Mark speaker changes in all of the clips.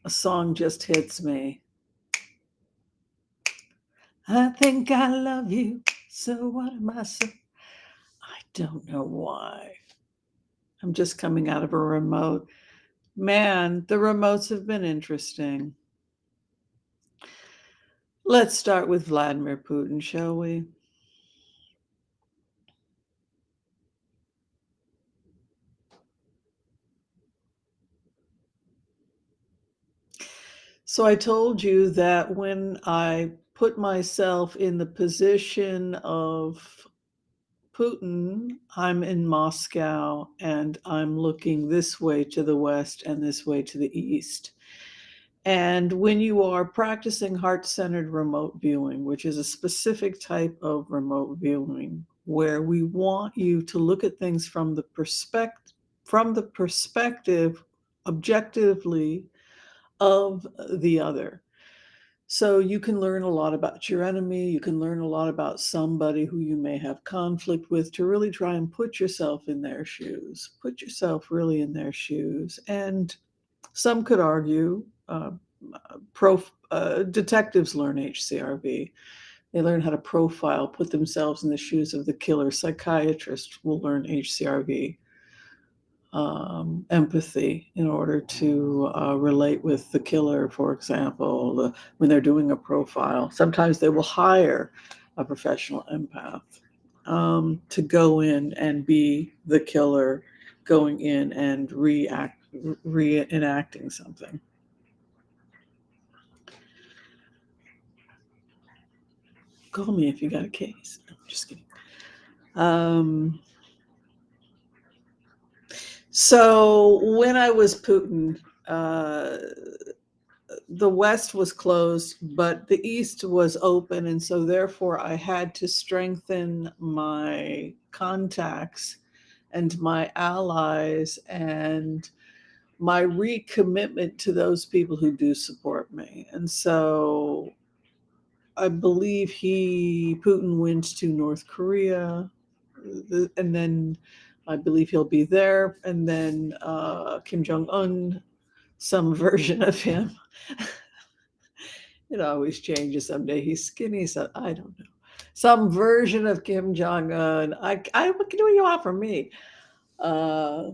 Speaker 1: a song just hits me. I think I love you, so what am I so? I don't know why. I'm just coming out of a remote. Man, the remotes have been interesting. Let's start with Vladimir Putin, shall we? So I told you that when I put myself in the position of Putin, I'm in Moscow and I'm looking this way to the west and this way to the east. And when you are practicing heart centered remote viewing, which is a specific type of remote viewing, where we want you to look at things from the perspective objectively of the other. So you can learn a lot about your enemy. You can learn a lot about somebody who you may have conflict with to really try and put yourself in their shoes. Put yourself really in their shoes. And some could argue detectives learn HCRV. They learn how to profile, put themselves in the shoes of the killer. Psychiatrists will learn HCRV empathy in order to relate with the killer, for example, when they're doing a profile. Sometimes they will hire a professional empath to go in and be the killer, going in and reenacting something. Call me if you got a case. No, I'm just kidding. Um, so when I was Putin, the West was closed, but the East was open. And so, therefore, I had to strengthen my contacts and my allies and my recommitment to those people who do support me. And so, I believe Putin went to North Korea, and then I believe he'll be there. And then Kim Jong Un, some version of him. It always changes. Someday he's skinny, so I don't know. Some version of Kim Jong Un. What do you want from me? Uh,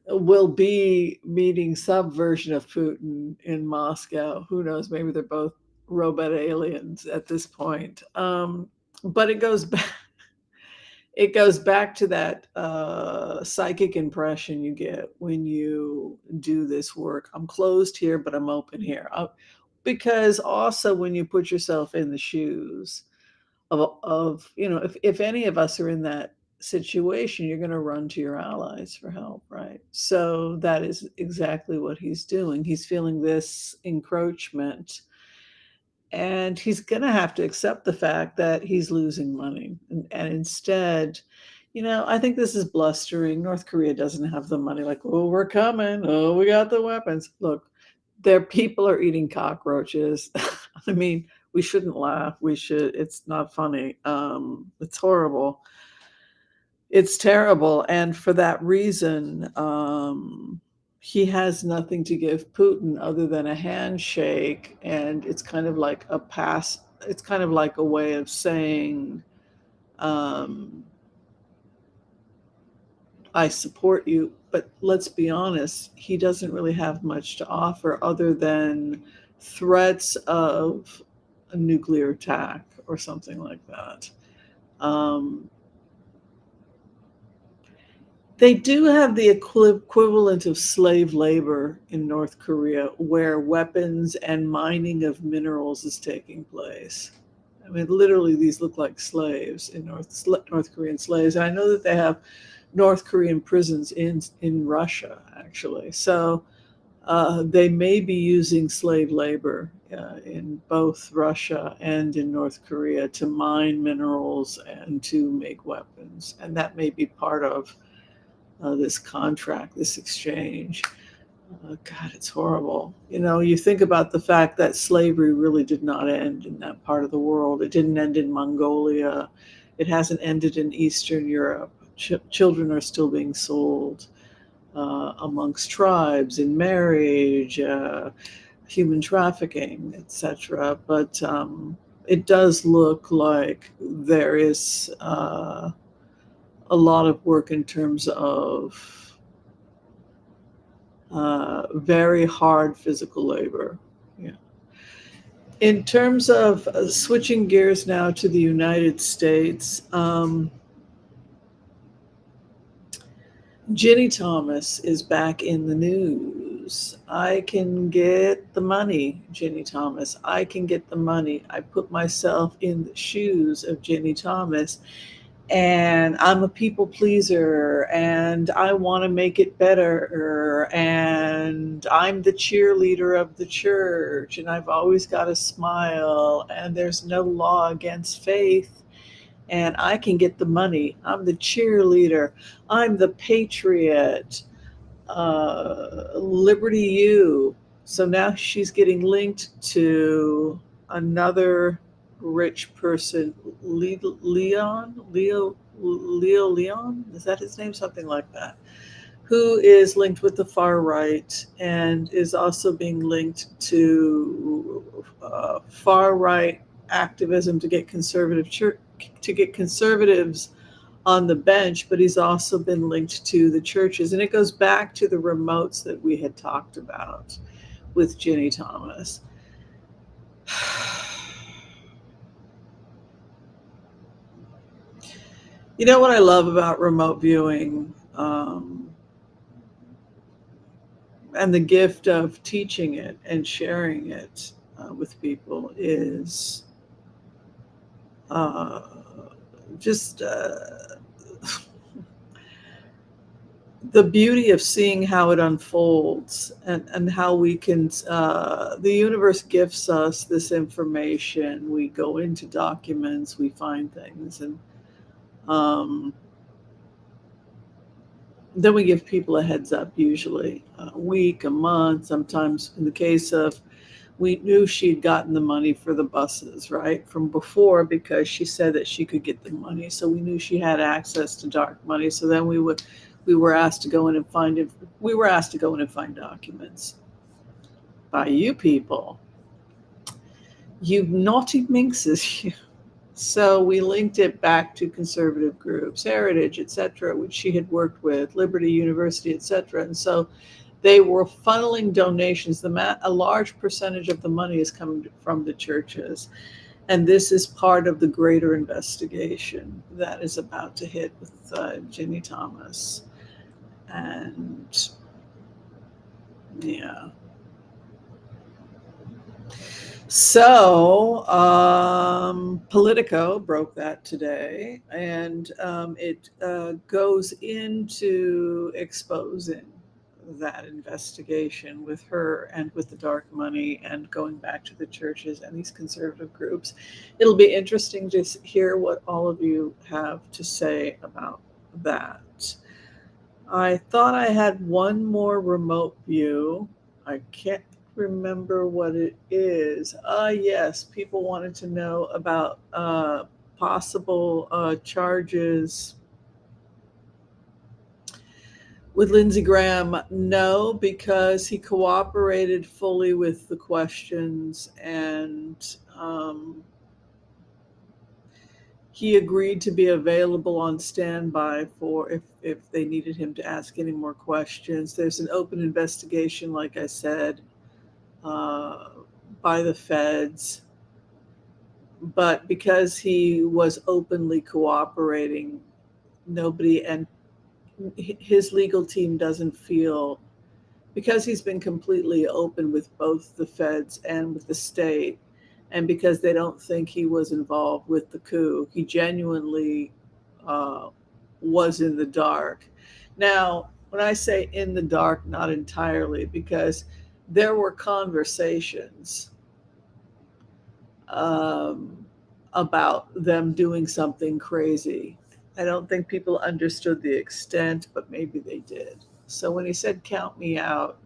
Speaker 1: will be meeting some version of Putin in Moscow. Who knows? Maybe they're both robot aliens at this point. But it goes back. It goes back to that psychic impression you get when you do this work. I'm closed here, but I'm open here. Because also when you put yourself in the shoes if any of us are in that situation, you're going to run to your allies for help, right? So that is exactly what he's doing. He's feeling this encroachment, and he's going to have to accept the fact that he's losing money. And instead, I think this is blustering. North Korea doesn't have the money, like, oh, we're coming. Oh, we got the weapons. Look, their people are eating cockroaches. I mean, we shouldn't laugh. We should. It's not funny. It's horrible. It's terrible. And for that reason, he has nothing to give Putin other than a handshake. And it's kind of like a pass. It's kind of like a way of saying, um, I support you. But let's be honest, he doesn't really have much to offer other than threats of a nuclear attack or something like that. Um, they do have the equivalent of slave labor in North Korea, where weapons and mining of minerals is taking place. I mean, literally, these look like slaves in North Korean slaves. And I know that they have North Korean prisons in Russia, actually. So they may be using slave labor in both Russia and in North Korea to mine minerals and to make weapons. And that may be part of this contract, this exchange. God, it's horrible. You think about the fact that slavery really did not end in that part of the world. It didn't end in Mongolia. It hasn't ended in Eastern Europe. Children are still being sold amongst tribes in marriage. human trafficking, etc. But it does look like there is a lot of work in terms of very hard physical labor. Yeah. In terms of switching gears now to the United States, Ginni Thomas is back in the news. I can get the money, Ginni Thomas. I can get the money. I put myself in the shoes of Ginni Thomas, and I'm a people pleaser, and I want to make it better, and I'm the cheerleader of the church, and I've always got a smile, and there's no law against faith, and I can get the money. I'm the cheerleader. I'm the patriot. Liberty U. So now she's getting linked to another rich person, Leo Leon, is that his name? Something like that. Who is linked with the far right and is also being linked to far right activism to get conservatives on the bench, but he's also been linked to the churches. And it goes back to the remotes that we had talked about with Ginni Thomas. You know what I love about remote viewing and the gift of teaching it and sharing it with people is just the beauty of seeing how it unfolds and how we can, the universe gifts us this information. We go into documents, we find things, and then we give people a heads up, usually a week, a month, sometimes in the case of, we knew she'd gotten the money for the buses, right, from before, because she said that she could get the money. So we knew she had access to dark money. So then we were asked to go in and find documents by you people, you naughty minxes. So we linked it back to conservative groups, Heritage, etc., which she had worked with, Liberty University, etc. And so they were funneling donations. A large percentage of the money is coming from the churches. And this is part of the greater investigation that is about to hit with Ginni Thomas. And yeah. So Politico broke that today, and it goes into exposing that investigation with her and with the dark money and going back to the churches and these conservative groups. It'll be interesting to hear what all of you have to say about that. I thought I had one more remote view. I can't remember what it is. Yes, people wanted to know about possible charges with Lindsey Graham. No, because he cooperated fully with the questions, and he agreed to be available on standby for if they needed him to ask any more questions. There's an open investigation, like I said, by the feds. But because he was openly cooperating, nobody, and his legal team doesn't feel, because he's been completely open with both the feds and with the state, and because they don't think he was involved with the coup, he genuinely was in the dark. Now, when I say in the dark, not entirely, because there were conversations about them doing something crazy. I don't think people understood the extent, but maybe they did. So when he said, "Count me out,"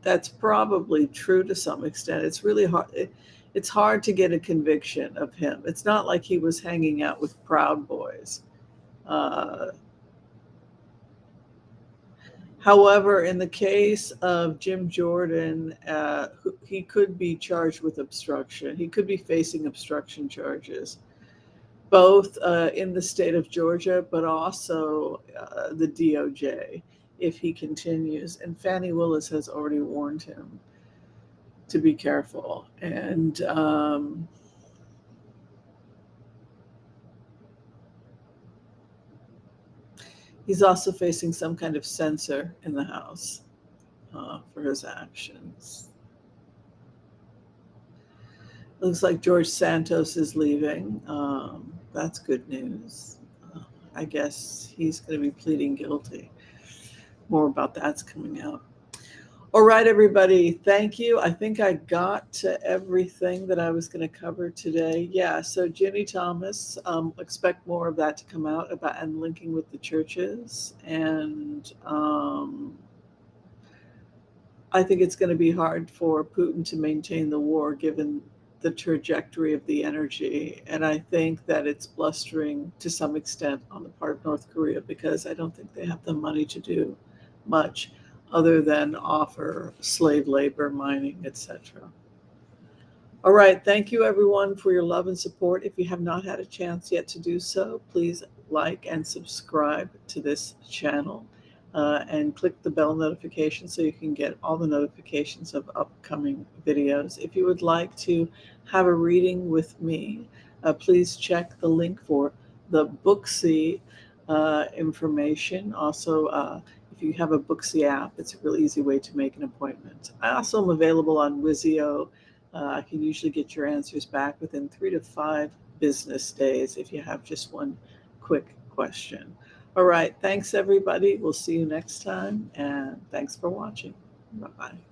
Speaker 1: that's probably true to some extent. It's really hard. It's hard to get a conviction of him. It's not like he was hanging out with Proud Boys. However, in the case of Jim Jordan, he could be charged with obstruction. He could be facing obstruction charges, both in the state of Georgia, but also the DOJ, if he continues. And Fani Willis has already warned him to be careful. And he's also facing some kind of censor in the House for his actions. Looks like George Santos is leaving. That's good news. I guess he's going to be pleading guilty. More about that's coming out. All right, everybody. Thank you. I think I got to everything that I was going to cover today. Yeah, so Ginni Thomas, expect more of that to come out about and linking with the churches. And I think it's going to be hard for Putin to maintain the war given the trajectory of the energy. And I think that it's blustering to some extent on the part of North Korea, because I don't think they have the money to do much other than offer slave labor, mining, etc. All right. Thank you, everyone, for your love and support. If you have not had a chance yet to do so, please like and subscribe to this channel. And click the bell notification so you can get all the notifications of upcoming videos. If you would like to have a reading with me, please check the link for the Booksy information. Also, if you have a Booksy app, it's a really easy way to make an appointment. I also am available on Wizio. I can usually get your answers back within 3 to 5 business days if you have just one quick question. All right. Thanks, everybody. We'll see you next time. And thanks for watching. Bye-bye.